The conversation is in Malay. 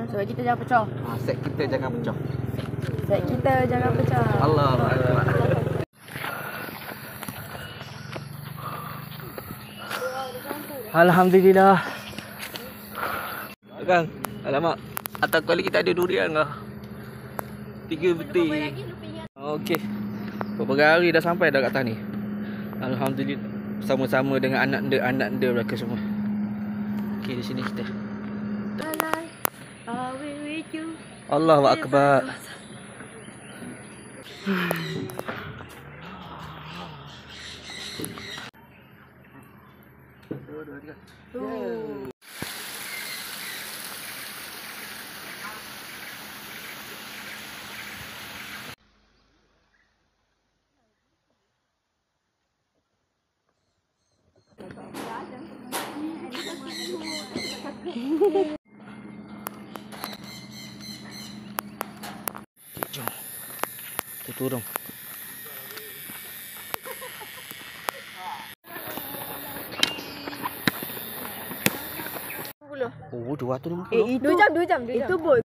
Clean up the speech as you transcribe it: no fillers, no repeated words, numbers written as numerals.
Sebab kita jangan pecah. Set kita jangan pecah. Set kita jangan pecah. Allahu Akbar. Alhamdulillah. Kang, alamak. Atas kuali kita ada durian kah? 3 peti. Okey. Beberapa hari dah sampai dah kat atas ni. Alhamdulillah. Sama-sama dengan anak-anak mereka semua. Okey, di sini kita. Allahu Akbar. Jom. Kita turun. Oh, 250. 2 jam. Itu bot.